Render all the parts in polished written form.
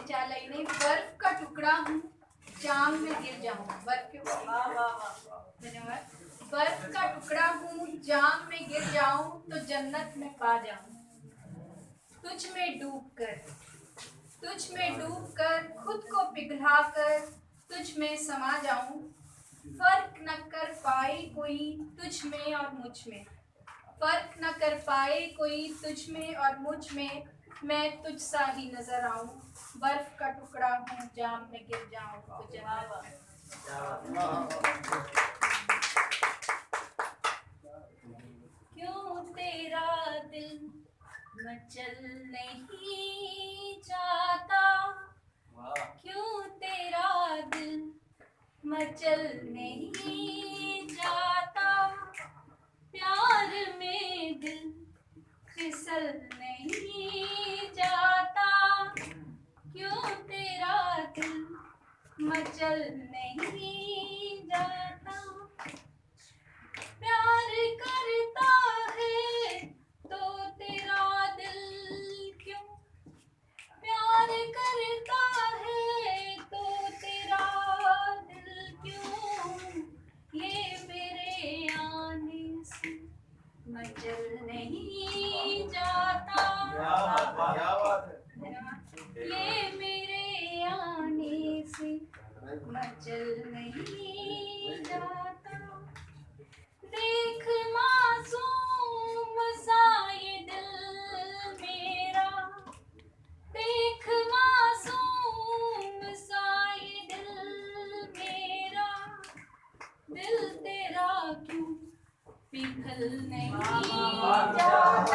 चालाई नहीं, बर्फ का टुकड़ा हूँ जाम में गिर जाऊँ। बर्फ के धन्यवाद। बर्फ का टुकड़ा हूँ जाम में गिर जाऊँ तो जन्नत में पा जाऊँ। तुझ में डूब कर खुद को पिघला कर तुझ में समा जाऊँ। फर्क न कर पाए कोई तुझ में और मुझ में, फर्क न कर पाए कोई तुझ में और मुझ में, मैं तुझ सा ही नजर आऊं। बर्फ का टुकड़ा हूँ जाम में गिर जाऊं तो जन्नत में। क्यों तेरा दिल मचल नहीं जाता, क्यों तेरा दिल मचल नहीं जाता, प्यार में दिल फिसल नहीं जाता, क्यों तेरा दिल मचल नहीं जाता। प्यार करता है तो तेरा दिल क्यों, प्यार करता है तो तेरा दिल क्यों, ये मेरे आने से मचल नहीं जाता। ये मेरे आने से मचल नहीं जाता। देख मासूम सा ये दिल मेरा, देख मासूम सा ये दिल मेरा, दिल तेरा क्यों पिघल नहीं जाता,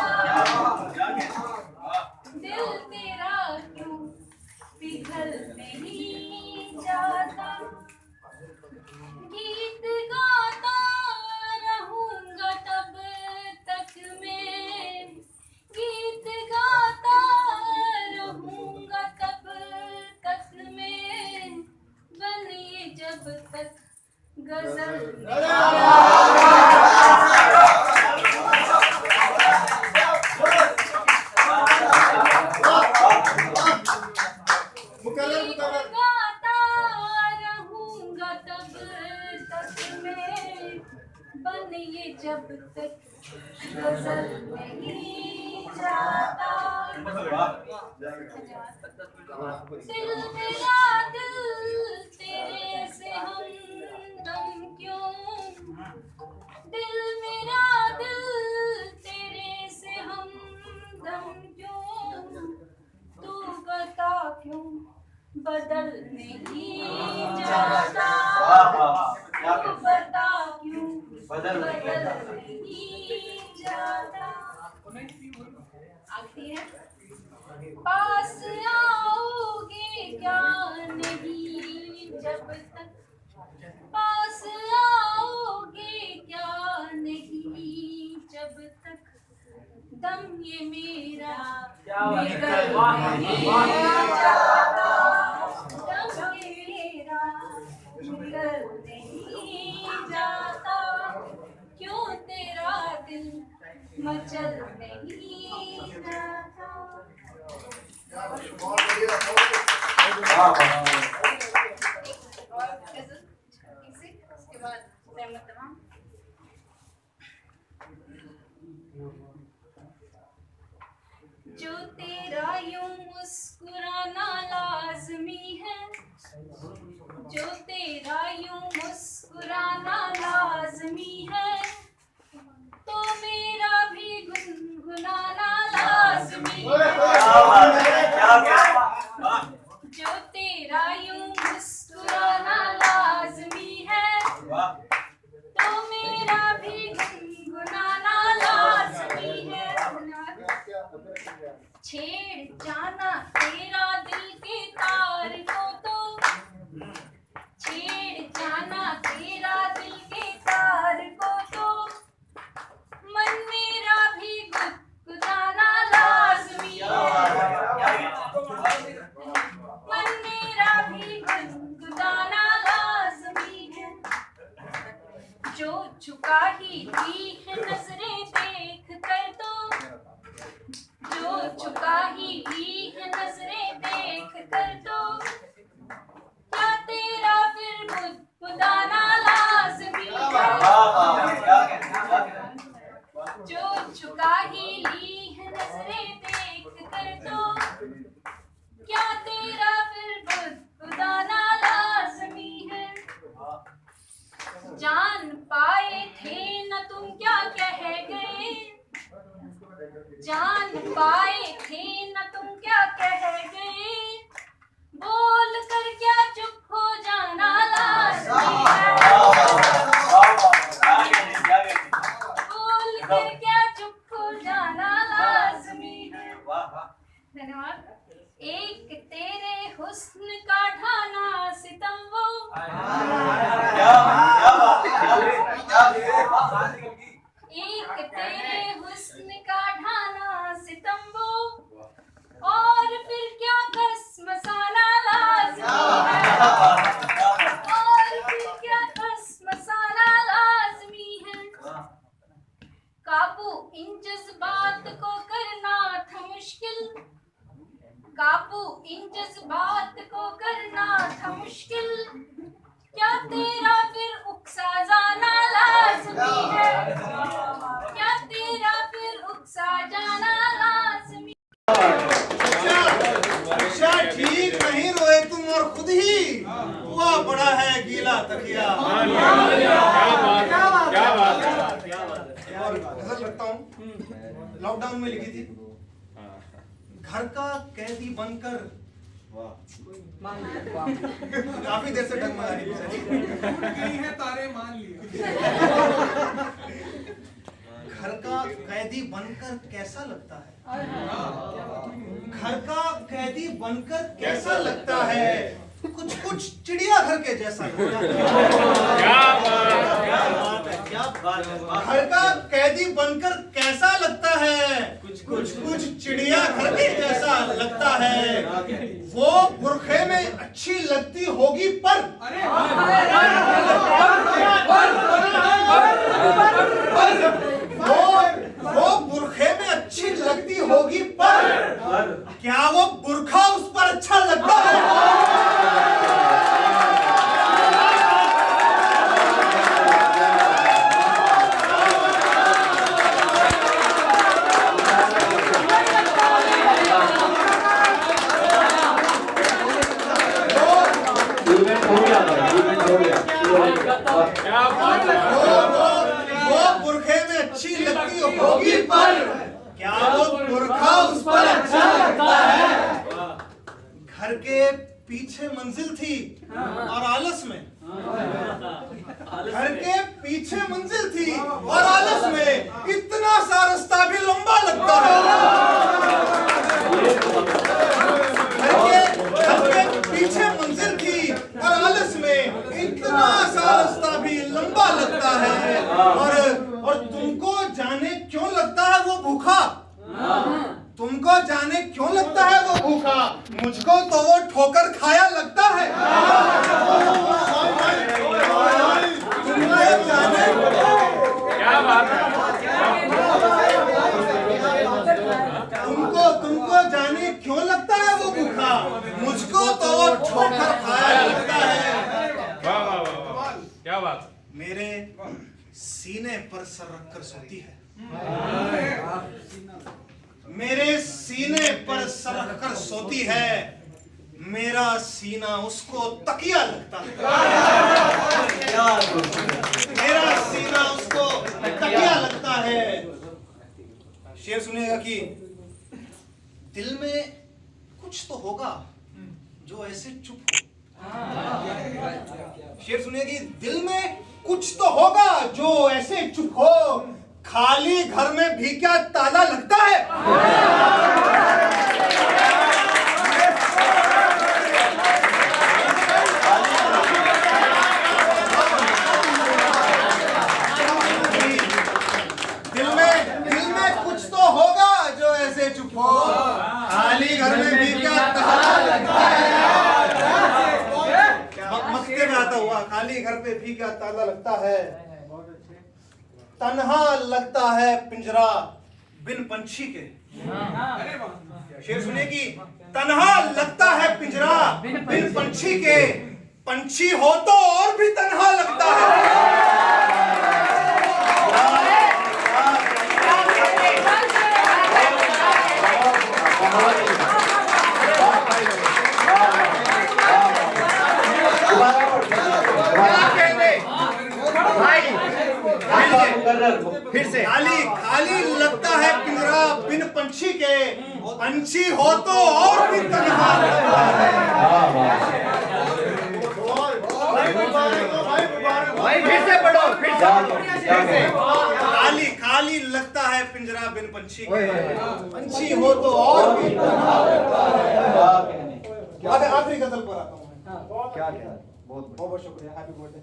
दिल तेरा क्यों पिघल नहीं जाता। गीत गाता रहूंगा तब तक मैं, गीत गाता रहूंगा तब तक मैं, बनिए जब तक गजल गाता रहूंगा तब तक मैं, बनिए जब तक गजल नहीं जाता। दिल मेरा दिल तेरे से हमदम क्यों, दिल मेरा दिल तेरे से हमदम क्यों, तू बता क्यों बदल नहीं जाता, तू बता क्यों बदल नहीं जाता। आती है पास आओगे क्या नहीं जब तक, पास आओगे क्या नहीं जब तक, दम ये मेरा निकल नहीं जाता, दम ये मेरा निकल नहीं जाता, क्यों तेरा दिल मचल नहीं जाता। इसके बाद तमाम जो तेरा यूं मुस्कुराना लाजमी है, जो तेरा यूं मुस्कुराना लाजमी है, तो मेरा भी गुनगुनाना लाजमी है। जो तेरा यूं मुस्कुराना लाजमी है, तो मेरा भी गुनगुनाना लाजमी है। छेड़ जाना तेरा दिल के तार को तो, छेड़ जाना तेरा दिल के तार को तो, मन मेरा भी गुदगुदाना लाजमी है, मन मेरा भी गुदगुदाना लाजमी है। जो झुका ही दी है नजरें देख कर तो, जो झुका ही दी है नजरें देख कर तो क्या तेरा फिर बुदाना लाज़मी है। जो चुका ही ली है नजरें देख कर तो क्या तेरा फिर बुदाना लाज़मी है। जान पाए थे न तुम क्या कह गए, जान पाए थे न तुम क्या कह गए, बोल कर क्या चुप हो जाना लाज़मी है। बोल कर क्या चुप हो जाना लाज़मी है। धन्यवाद। एक तेरे हुस्न का ढाना सितम वो, एक तेरे हुस्न का ढाना सितम वो, और फिर क्या कस मसाला लाज़मी है, और फिर क्या कस मसाला लाज़मी है। काबू इन जज्बात को करना था मुश्किल, काबू इन जज्बात को करना था मुश्किल, क्या तेरा फिर उकसा जाना लाज़मी है, क्या तेरा फिर उकसा जाना लाज़मी। अच्छा ठीक नहीं रोए तुम और खुद ही हुआ बड़ा है गीला तकिया। क्या बात और गजल लगता हूँ, लॉकडाउन में लिखी थी। घर का कैदी बनकर, काफी देर से डगमगा रही है, तारे मान लिया। घर का कैदी बनकर कैसा लगता है, घर का कैदी बनकर कैसा लगता है, कुछ कुछ चिड़ियाघर के जैसा लगता है। क्या बात है। घर का कैदी बनकर कैसा लगता है, कुछ चिड़ियाघर के जैसा लगता है। वो बुरखे में अच्छी लगती होगी पर, वो बुरखे में अच्छी लगती होगी पर क्या वो बुरखा उस पर अच्छा लगता है। वो बुरखे में अच्छी लगती होगी पर क्या वो बुरखा उस पर अच्छा लगता है। घर के पीछे मंजिल थी और आलस में, घर के पीछे मंजिल थी और आलस में इतना सा रास्ता भी लंबा लगता है। घर के पीछे मंजिल थी और आलस में इतना सा रास्ता भी लंबा लगता है। और तुमको जाने क्यों लगता है वो भूखा, तुमको जाने क्यों लगता है वो भूखा, मुझको तो वो ठोकर खाया लगता है। तुमको जाने, क्या बात है। तुमको जाने क्यों लगता है वो भूखा, मुझको तो वो ठोकर खाया लगता है। वाह वाह वाह, क्या बात। मेरे सीने पर सर रखकर सोती है, मेरे सीने पर सर रखकर सोती है, मेरा सीना उसको तकिया लगता है। मेरा सीना उसको तकिया लगता है। शेर सुनिएगा कि दिल में कुछ तो होगा जो ऐसे चुप हो। शेर सुनिए कि दिल में कुछ तो होगा जो ऐसे चुप हो, खाली घर में भी क्या ताला लगता है। दिल में कुछ तो होगा जो ऐसे चुप हो, खाली घर में भी क्या ताला लगता है। मस्ते में आता हुआ, खाली घर पे भी क्या ताला लगता है। तन्हा लगता है पिंजरा बिन पंछी के। शेर सुनिए कि तन्हा लगता है पिंजरा पंछी के, पंछी हो तो और भी तन्हा लगता है। फिर से खाली खाली लगता है पिंजरा बिन पंछी के, पंछी हो तो और भी तन्हा लगता है। भाई फिर से पढ़ो, फिर से खाली खाली लगता है पिंजरा बिन पंछी के, पंछी हो तो और भी तन्हा लगता है। आखिरी गजल पर आता हूँ। क्या बहुत बहुत शुक्रिया, हैप्पी बर्थडे।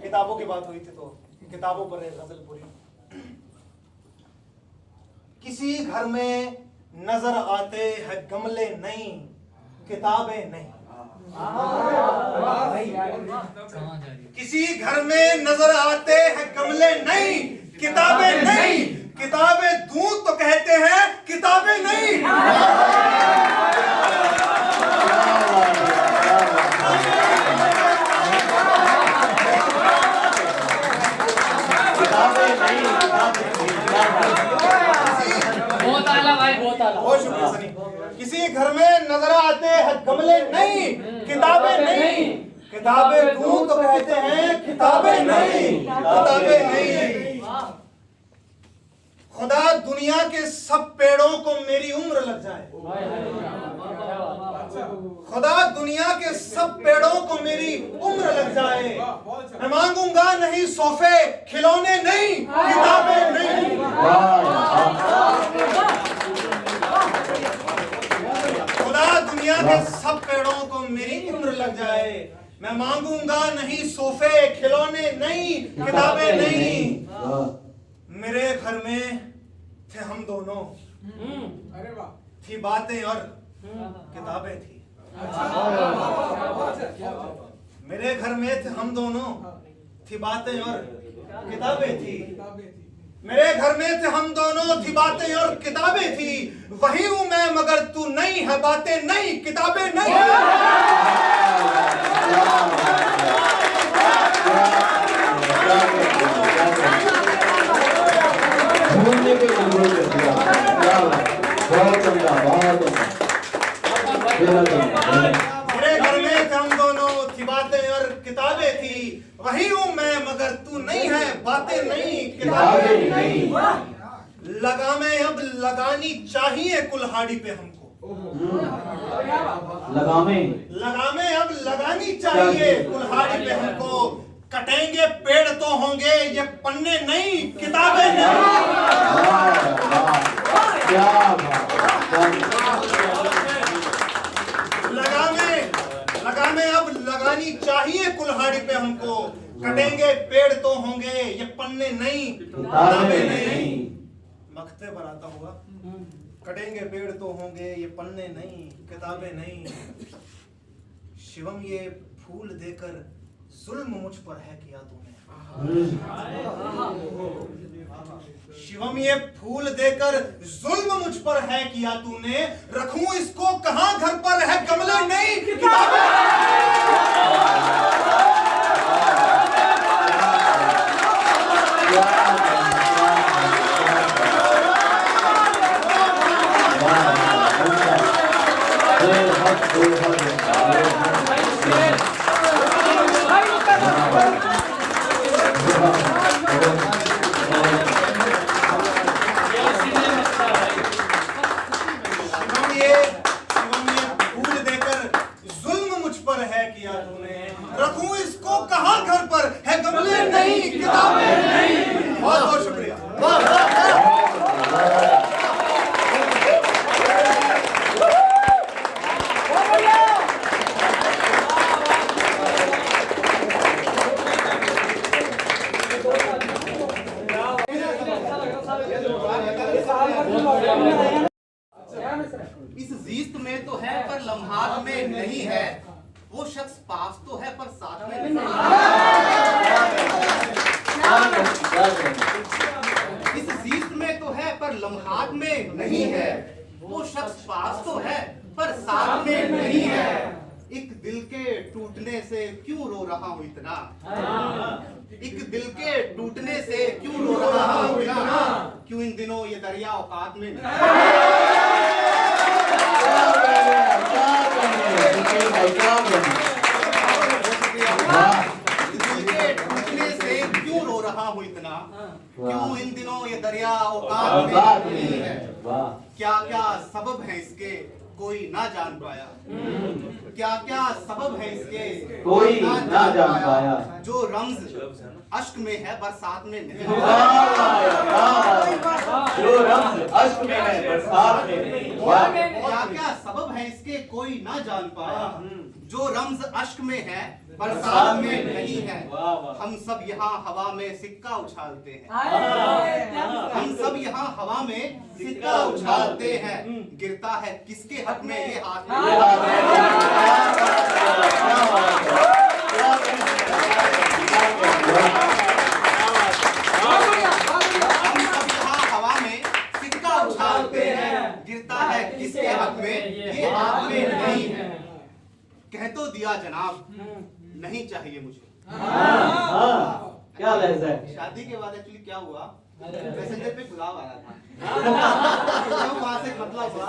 किताबों की बात हुई थी तो किताबों पर है गजल पूरी। किसी घर में नजर आते हैं गमले नहीं, किताबें नहीं। किसी घर में नजर आते हैं गमले नहीं, किताबें नहीं। किताबें दूं तो कहते हैं किताबें नहीं। बहुत आला भाई, बहुत आला। बहुत शुक्रिया सनी। किसी घर में नजर आते हैं गमले नहीं, किताबें नहीं। किताबें दूं तो कहते हैं किताबें नहीं, किताबें नहीं। खुदा दुनिया के सब पेड़ों को मेरी उम्र लग जाए, खुदा दुनिया के सब पेड़ों को मेरी उम्र लग जाए। मैं मांगूंगा नहीं सोफे, खिलौने नहीं, किताबें नहीं। खुदा दुनिया के सब पेड़ों को मेरी उम्र लग जाए। मैं मांगूंगा नहीं सोफे, खिलौने नहीं, किताबें नहीं। मेरे घर में थे हम दोनों, थी बातें और किताबें थी। मेरे घर में थे हम दोनों, थी बातें और किताबें थी। मेरे घर में थे हम दोनों, थी बातें और किताबें थी। वही हूं मैं मगर तू नहीं है, बातें नहीं, किताबें नहीं। मेरे घर में थे हम दोनों, थी बातें और किताबें थी। वही हूं मैं मगर तू नहीं है, बातें नहीं, किताबें नहीं। लगामें अब लगानी चाहिए कुल्हाड़ी पे हमको, लगामें अब लगानी चाहिए कुल्हाड़ी पे हमको। कटेंगे पेड़ तो होंगे ये पन्ने नहीं, किताबें नहीं। लगामें अब लगानी चाहिए कुल्हाड़ी पे हमको। कटेंगे पेड़ तो होंगे ये पन्ने नहीं, किताबें नहीं। मखते पर आता हुआ, कटेंगे पेड़ तो होंगे ये पन्ने नहीं, किताबें नहीं। शिवम ये फूल देकर जुल्म मुझ पर है किया तूने। शिवम ये फूल देकर जुल्म मुझ पर है किया तूने। रखूं इसको कहां घर पर है गमले नहीं, किताबें। रखूं इसको कहां घर पर है गमले नहीं, किताबें नहीं। बहुत बहुत शुक्रिया। इस जीस्त में तो है पर लम्हात में नहीं है, वो शख्स पास तो है पर साथ में नहीं है। इस जीस्त में तो है पर लम्हात में नहीं है, वो शख्स पास तो है पर साथ में नहीं है। टूटने से क्यों रो रहा हूँ इतना, एक दिल के टूटने से क्यों रो रहा हूँ इतना, क्यों इन दिनों ये दरिया औकात में नहीं। दिल के टूटने से क्यों रो रहा हूँ इतना, क्यों इन दिनों ये दरिया औकात में नहीं है। क्या क्या सबब है इसके कोई ना जान पाया, क्या क्या सबब है इसके कोई ना जान पाया। जो रम्ज अश्क में है बरसात में नहीं। जो रम्ज अश्क में है बरसात में नहीं। क्या क्या सबब है इसके कोई ना जान पाया, जो रम्ज अश्क में है बरसात में नहीं है। हम सब यहाँ हवा में सिक्का उछालते हैं, हम सब यहाँ हवा में सिक्का उछालते हैं, गिरता है किसके हक में ये हाथ में। हम सब यहाँ हवा में सिक्का उछालते हैं, गिरता है किसके हक में ये हाथ में नहीं है। कह तो दिया जनाब नहीं चाहिए मुझे। क्या लहजा है। शादी के बाद एक्चुअली क्या हुआ, पैसेंजर पे गुलाब आया था, तो वहां से मतलब हुआ,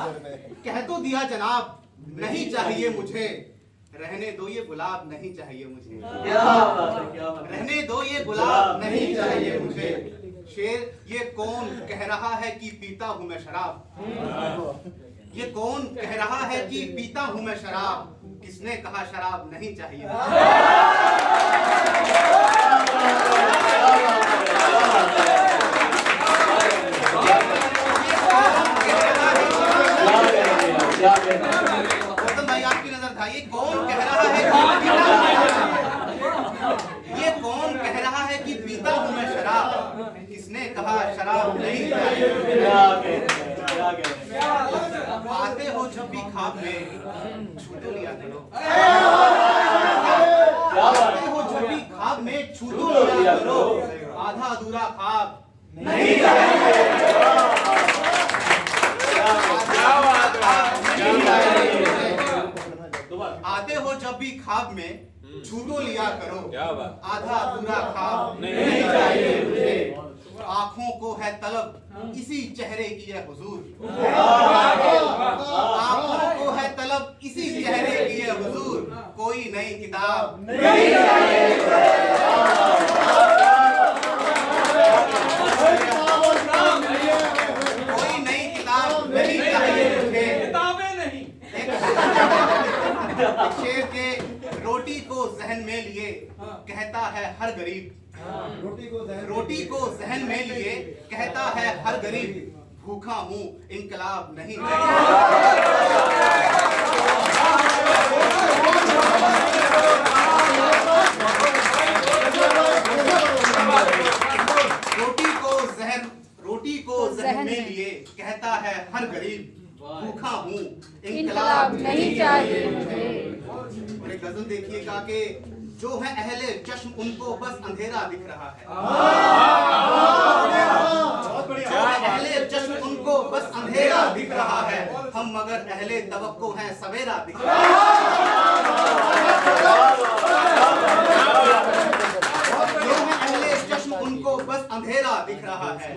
कह तो दिया जनाब नहीं चाहिए मुझे, रहने दो ये गुलाब नहीं चाहिए मुझे। क्या बात है, क्या बात है। रहने दो ये गुलाब नहीं चाहिए मुझे। शेर ये कौन कह रहा है कि पीता हूँ मैं शराब, ये कौन कह रहा है कि पीता हूँ मैं शराब, किसने कहा शराब नहीं चाहिए। गौतम भाई आपकी नजर था, ये कौन कह रहा है, ये कौन कह रहा है कि पीता हूँ मैं शराब, किसने कहा शराब नहीं चाहिए। आते हो जब भी ख्वाब में छू तो लिया करो, आते हो जब भी ख्वाब में छू तो लिया करो, आधा अधूरा ख्वाब नहीं आते हो जब भी ख्वाब में छू तो लिया करो, आधा अधूरा ख्वाब नहीं चाहिए मुझे। आंखों को है तलब इसी चेहरे की है हुजूर, आंखों को है तलब इसी चेहरे की है हुजूर, कोई नई किताब नहीं चाहिए। कोई नई किताब नहीं चाहिए मुझे, किताबें नहीं। शेर के रोटी को जहन में लिए कहता है हर गरीब, रोटी को जहन में लिए कहता है हर गरीब, भूखा हूँ इनकलाब नहीं। रोटी को जहन में लिए कहता है हर गरीब, भूखा हूँ इनकलाब नहीं चाहिए मुझे। और एक गजल देखिएगा कि जो है अहले चश्म उनको बस अंधेरा दिख रहा है, जो है अहले चश्म उनको बस अंधेरा दिख रहा है, हम मगर अहले तवक्को है सवेरा दिख रहा है। जो है अहले चश्म उनको बस अंधेरा दिख रहा है,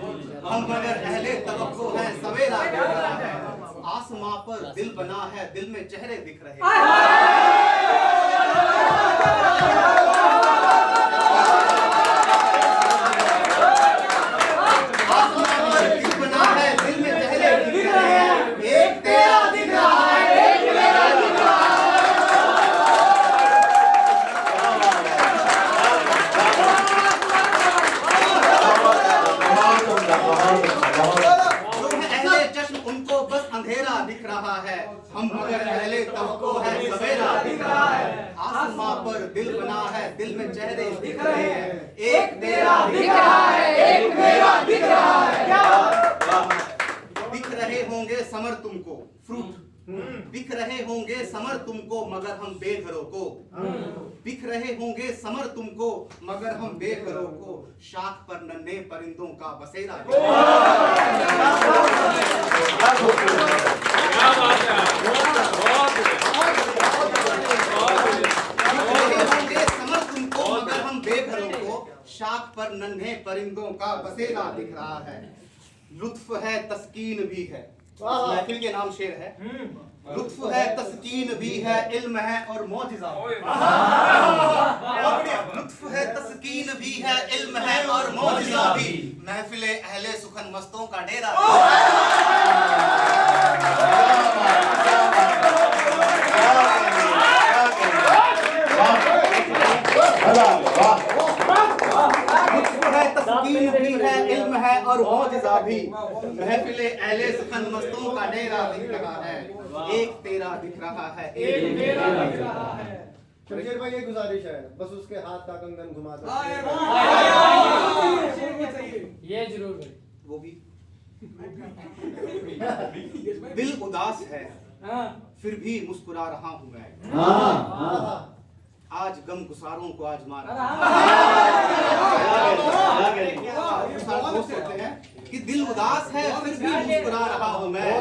हम मगर अहले तवक्को है सवेरा दिख रहा है। आसमां पर दिल बना है, दिल में चेहरे दिख रहे हैं। दिख रहा है, हम मगर अहले तवक्को है सवेरा दिख रहा है। आसमां पर दिल बना है, दिल में चेहरे दिख रहे हैं, एक तेरा दिख रहा है, एक मेरा दिख रहा है। दिख रहे होंगे समर तुमको फ्रूट, दिख रहे होंगे समर तुमको मगर हम बेघरों को, दिख रहे होंगे समर तुमको मगर हम बेघरों को, शाख पर नन्हे परिंदों का बसेरा। पर नन्हे परिंदों का बसेरा दिख रहा है। लुत्फ है तस्कीन भी है, महफिल के नाम शेर है। लुत्फ है तस्कीन भी है, इल्म है और मौजिज़ा। लुत्फ है तस्कीन भी है, इल्म है और मौजिज़ा भी। महफिले अहले सुखन मस्तों का डेरा। तस्कीन भी है, इल्म है और मौजिज़ा भी। महफिले अहले सुखन मस्तों का डेरा दिख रहा है। एक तेरा दिख रहा है, एक मेरा दिख रहा है। शमशेर भाई, ये गुजारिश है, बस उसके हाथ का कंगन घुमा दो। ये जरूर भाई। वो भी दिल उदास है, फिर भी मुस्कुरा रहा हूँ मैं। आज गम गुसारों को आजमा रहा हूँ कि दिल उदास है फिर भी मुस्कुरा रहा हूँ मैं।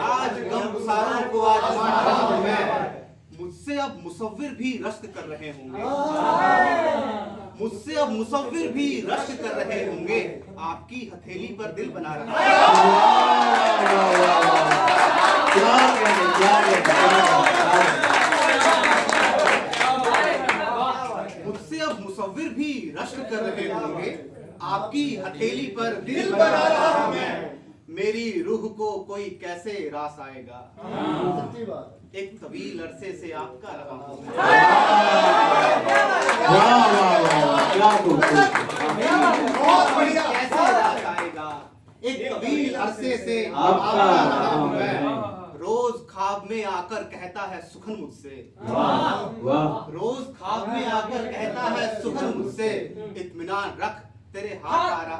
आज गम गुसारों को आजमा रहा हूँ मैं। मुझसे अब मुसव्विर भी रश्क कर रहे होंगे, मुझसे अब मुसव्विर भी रश्क कर रहे होंगे। आपकी हथेली पर दिल बना रहा मुझसे अब मुसव्विर भी रश्क कर रहे होंगे। आपकी हथेली पर दिल बना रहा हूं मैं। मेरी रूह को कोई कैसे रास आएगा, सच्ची बात। एक तवील अरसे से आपका रहा हूं बहुत बढ़िया। कैसे रास आएगा, एक तवील अरसे से आपका रहा हूं मैं। रोज ख्वाब में आकर कहता है सुखन मुझसे, रोज ख्वाब में आकर कहता है सुखन मुझसे। इत्मीनान रख तेरे हाथ आ रहा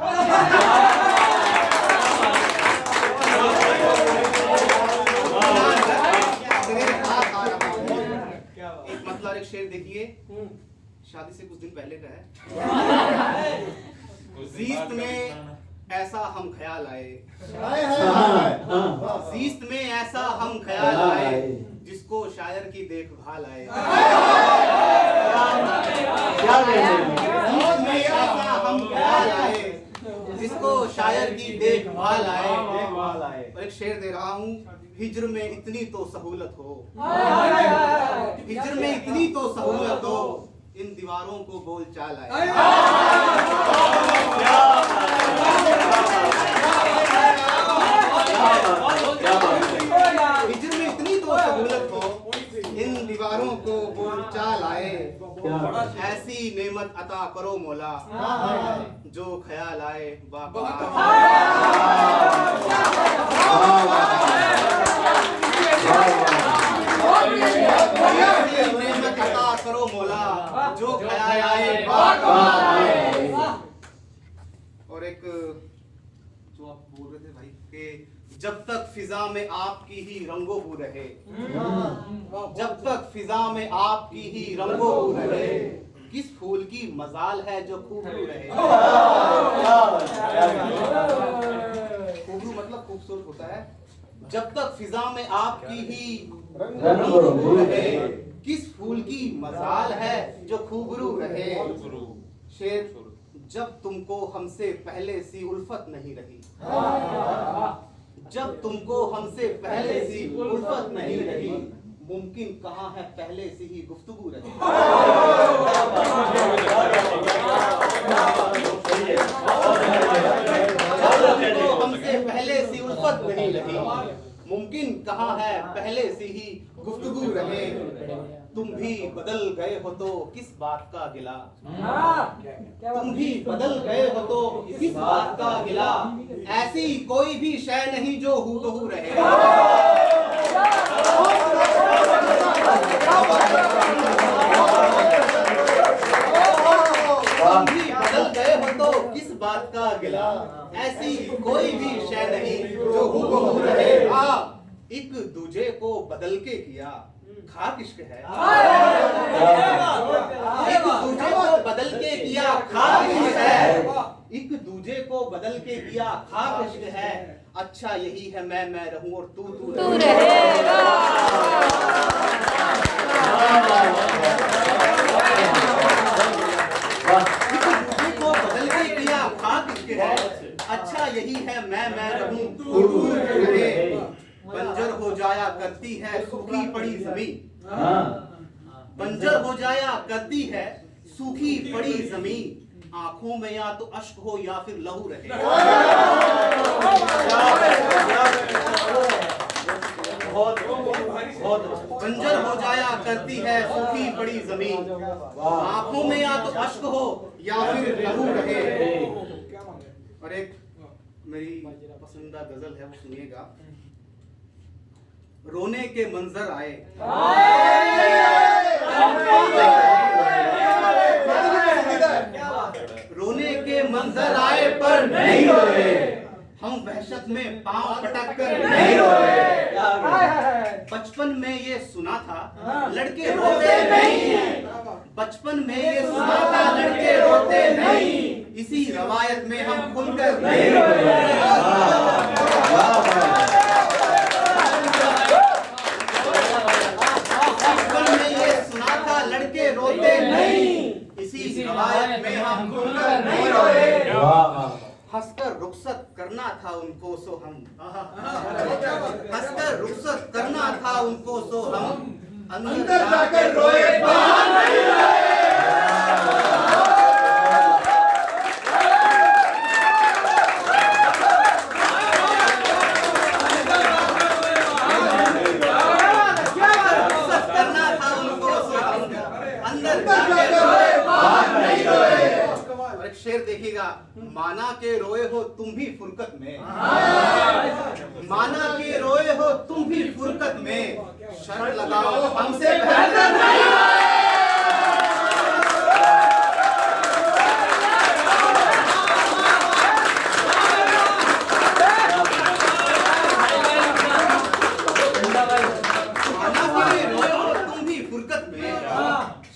तेरे हाथ आ रहा हूं। एक मतलब एक शेर देखिए, शादी से कुछ दिन पहले का है। जीस्त में ऐसा हम ख्याल आए, जीस्त में ऐसा हम ख्याल आए, जिसको शायर की देखभाल आए। जीस्त में ऐसा हम ख्याल आए, जिसको शायर की देखभाल आए। और एक शेर दे रहा हूँ, हिज्र में इतनी तो सहूलत हो, हिज्र में इतनी तो सहूलत हो, इन दीवारों को बोल चाल आए। हिज्र में इतनी तो सहूलत हो, इन दीवारों को बोल चाल आए। ऐसी नेमत अता करो मौला, जो ख्याल आए बाबा। नेमत अता करो मौला, जो ख्याल आए बाबा। और एक जो आप बोल रहे थे भाई कि जब तक फिजा में आपकी ही रंगो बू रहे, जब तक फिजा में आपकी ही रंगो बू रहे, किस फूल की मजाल है जो खूबरू रहे। खूबरू मतलब खूबसूरत होता है। जब तक फिजा में आपकी ही रंगो बू रहे, किस फूल की मजाल है जो खूबरू रहे। शेर, जब तुमको हमसे पहले सी उल्फत नहीं रही, जब तुमको हमसे पहले सी उल्फत नहीं रही, मुमकिन कहाँ है पहले से ही गुफ्तगू रही। जब तुमको हमसे पहले सी उल्फत नहीं रही, मुमकिन कहाँ है पहले से ही गुफ्तगू रहे। तुम भी बदल गए हो तो किस बात का गिला, तुम भी बदल गए हो तो किस बात का गिला। ऐसी कोई भी शय नहीं जो हूबहू रहे। तुम भी बदल गए हो तो किस बात का गिला। ऐसी कोई भी शय नहीं जो हूबहू रहे। एक दूजे को बदल के किया खाक इश्क है, एक दूजे को बदल के किया खाक इश्क है, एक दूजे को बदल के किया खाक इश्क है। अच्छा यही है मैं रहूं और तू रहेगा। एक दूजे को बदल के सूखी पड़ी जमीन। हाँ बंजर हो जाया करती है सूखी पड़ी जमीन। आंखों में या तो अश्क हो या फिर लहू रहे। बहुत बहुत बंजर हो जाया करती है सूखी पड़ी जमीन। आंखों में या तो अश्क हो या फिर लहू रहे। और एक मेरी पसंदीदा गजल है, वो सुनिएगा। रोने के मंजर आए, रोने के मंजर आए पर नहीं रोए। हम वहशत में पांव पटक कर नहीं रोए। बचपन में ये सुना था लड़के रोते नहीं। बचपन में ये सुना था लड़के रोते नहीं। इसी रवायत में हम खुलकर नहीं रोए। बचपन में ये सुना था लड़के रोते नहीं। इसी रवायत में हम खुलकर नहीं रोए। हंसकर रुखसत करना था उनको सो हम, हंसकर रुखसत करना था उनको सो हम अंदर जाकर रोए, बाहर नहीं रोए। रुखसत करना था उनको सो हम अंदर जाकर रोए, बाहर नहीं रोए। और एक शेर देखिएगा, माना के रोए हो तुम भी फुरकत में, माना के रोए हो तुम भी फुरकत में। शर्त लगाओ हमसे बेहतर नहीं रोए। माना के रोए हो तुम भी फुरकत में।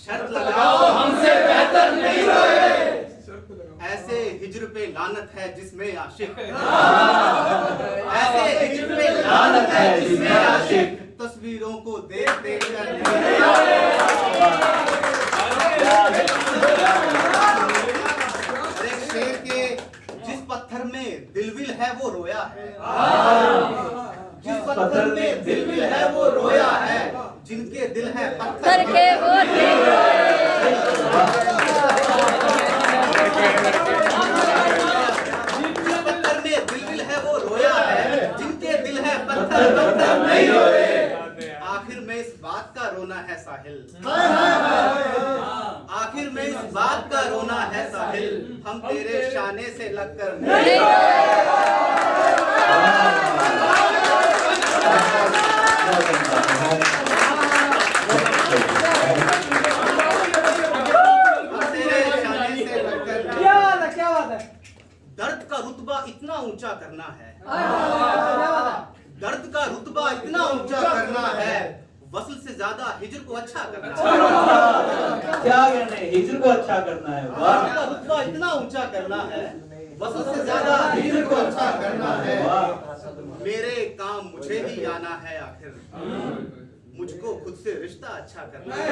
शर्त लगाओ हमसे बेहतर नहीं रोए। ऐसे हिज्र पे लानत है जिसमें आशिक, ऐसे हिज्र पे लानत है जिसमें आशिक तस्वीरों को देख देख कर नहीं रोए। एक शेर के, जिस पत्थर में दिलविल है वो रोया है, जिस पत्थर में दिलविल है वो रोया है। जिनके दिल है पत्थर के वो नहीं रोए। पत्थर में दिलविल है वो रोया है। जिनके दिल है पत्थर पत्थर नहीं रोए। आखिर में इस बात का रोना है साहिल, आखिर में इस बात का रोना है साहिल, हम तेरे शाने से लगकर नहीं दर्द का रुतबा इतना ऊंचा करना है, दर्द का रुतबा इतना ऊंचा करना है। वसल से ज्यादा हिज्र को अच्छा करना है। क्या करना है? हिज्र को अच्छा करना है। दर्द का रुतबा इतना ऊंचा करना है। वसल से ज्यादा हिज्र को अच्छा करना है। मेरे काम मुझे ही आना है आखिर, मुझको खुद से रिश्ता अच्छा करना है।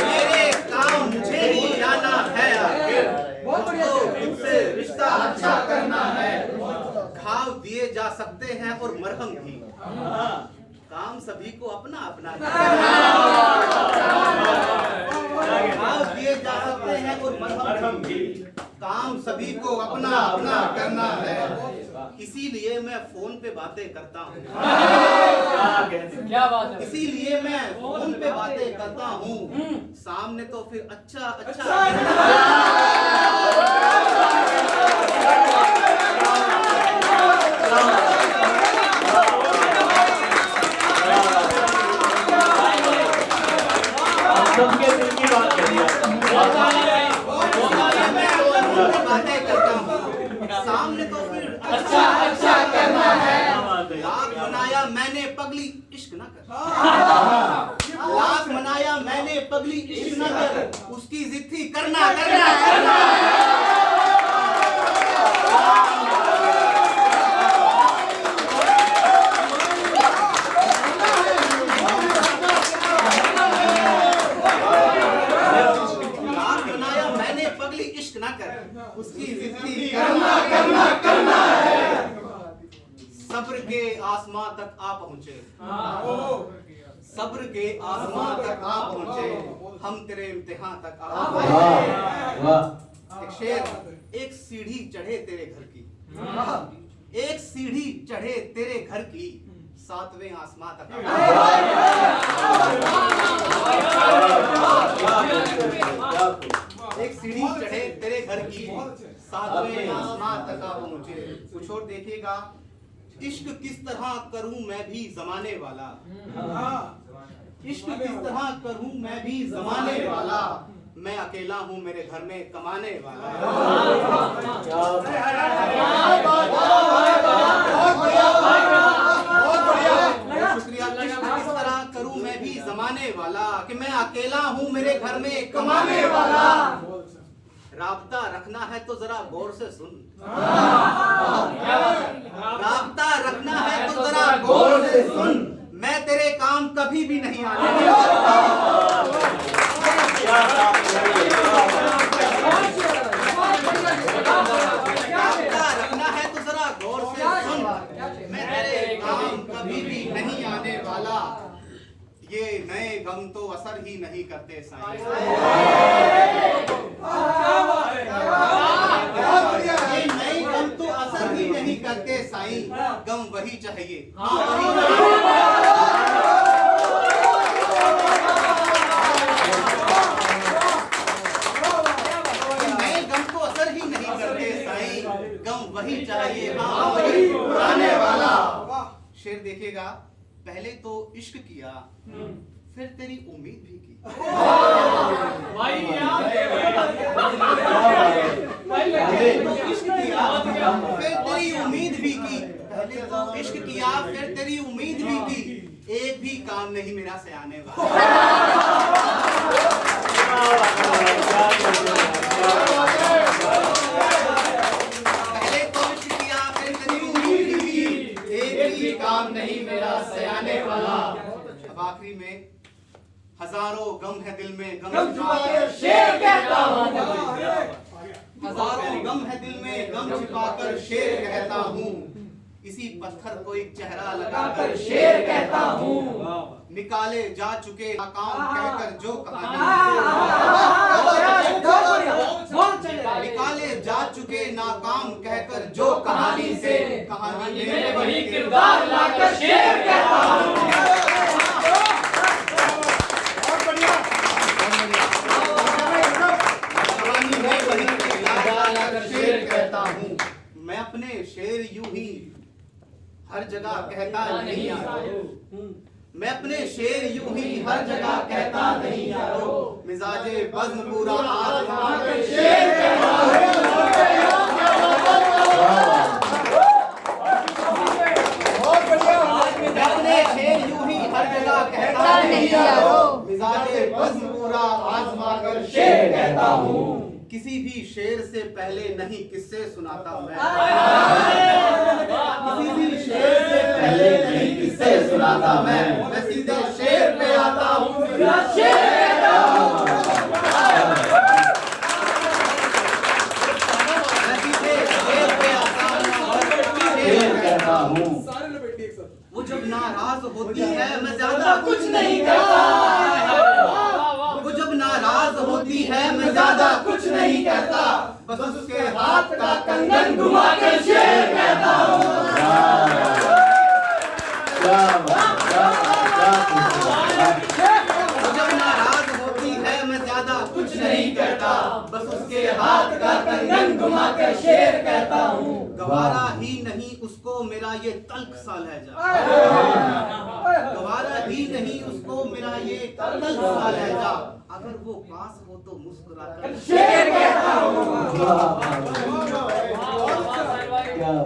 मेरे काम मुझे ही आना है आखिर, मुझको खुद से रिश्ता अच्छा करना है। घाव दिए जा सकते हैं और मरहम भी, काम सभी को अपना अपना घाव दिए जा सकते हैं और मरहम भी, काम सभी को अपना अपना करना है। इसीलिए मैं फोन पे बातें करता हूँ, क्या बात है? इसीलिए मैं फोन पे बातें करता हूँ। सामने तो फिर अच्छा अच्छा सबके दिल की बात करिए। बातें करता हूँ। सामने तो फिर अच्छा अच्छा करना है। लाख मनाया मैंने पगली इश्क न कर, लाख मनाया मैंने पगली इश्क न कर, उसकी जिद थी करना करना करना। लाख मनाया मैंने पगली इश्क न कर, उसकी जिद थी करना करना करना। आसमां तक आ पहुंचे, सब्र के आसमां तक आ पहुंचे, हम तेरे इम्तिहान तक आ पहुंचे। एक शेर, एक सीढ़ी चढ़े तेरे घर की, एक सीढ़ी चढ़े तेरे घर की, 7वें आसमां तक आ पहुंचे। एक सीढ़ी चढ़े तेरे घर की, 7वें आसमां तक आ पहुंचे। कुछ और देखिएगा, इश्क किस तरह करूं मैं भी जमाने वाला, इश्क किस तरह करूं मैं भी जमाने वाला, मैं अकेला हूं मेरे घर में कमाने वाला। शुक्रिया। इश्क किस तरह करूं मैं भी जमाने वाला, कि मैं अकेला हूं मेरे घर में कमाने वाला। राब्ता रखना है तो जरा गौर से सुन, राब्ता रखना है तो जरा गौर से सुन, मैं तेरे काम कभी भी नहीं आने वाला। राब्ता रखना है तो जरा गौर से सुन, मैं तेरे काम कभी भी नहीं आने वाला। ये नए गम तो असर ही नहीं करते साईं, ये नए गम तो असर ही नहीं करते साईं, गम वही चाहिए, हाँ वही नए गम तो असर ही नहीं करते साईं, गम वही चाहिए, हाँ वही पुराने वाला। शेर देखिएगा, पहले तो इश्क किया, फिर तेरी उम्मीद भी की, पहले तो इश्क किया फिर तेरी उम्मीद भी की, पहले तो इश्क किया फिर तेरी उम्मीद भी की, एक भी काम नहीं मेरा से आने वाला। पहले तो इश्क किया फिर तेरी उम्मीद भी की, एक भी काम नहीं मेरा से आने वाला। अब आखिरी में, हजारों गम है दिल में, गम छिपाकर शेर कहता हूँ, हजारों गम है दिल में, गम छिपाकर शेर कहता हूँ, इसी पत्थर को एक चेहरा लगाकर शेर कहता हूँ, निकाले जा चुके नाकाम कहकर जो कहानी, निकाले जा चुके नाकाम कहकर जो कहानी से, कहानी में वही किरदार लाकर शेर कहता हूँ। शेर कहता हूँ, मैं अपने शेर यूं ही हर जगह कहता नहीं यारो, मैं अपने शेर यूं ही हर जगह कहता नहीं यारो, मिजाजे बज़्म पूरा आज़मा कर शेर कहता हूँ। मैं अपने शेर यूं ही हर जगह कहता नहीं यारो, मिजाजे बज़्म पूरा आज़मा कर शेर कहता हूँ, किसी भी शेर से पहले नहीं किस्से सुनाता मैं, किसी भी शेर से पहले नहीं किस्से सुनाता मैं सीधे शेर पे आता हूँ, शेर कहता हूँ, मैं सीधे शेर पे आता हूँ, शेर कहता हूँ। वो जब नाराज होती है मैं ज्यादा कुछ नहीं कहता, वो जब नाराज होती है मैं ज्यादा कुछ नहीं कहता, बस उसके हाथ का कंगन घुमा कर शेर कहता हूँ। वो जब नाराज होती है मैं ज्यादा कुछ नहीं कहता, बस उसके हाथ का कंगन घुमा कर शेर कहता हूँ। गवारा ही नहीं उसको मेरा ये तल्ख सा लहजा, गवारा ही नहीं उसको मेरा ये तल्ख सा लहजा, अगर वो पास हो तो मुस्कुराकर शेर कहता हूँ,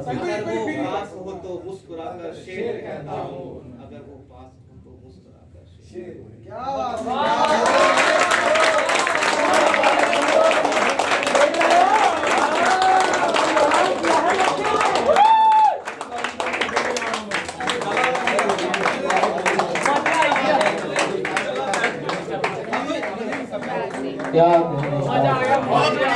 अगर वो पास हो तो मुस्कुराकर शेर कहता हूँ, अगर वो पास हो तो मुस्कुराकर शेर। क्या मजा आ गया।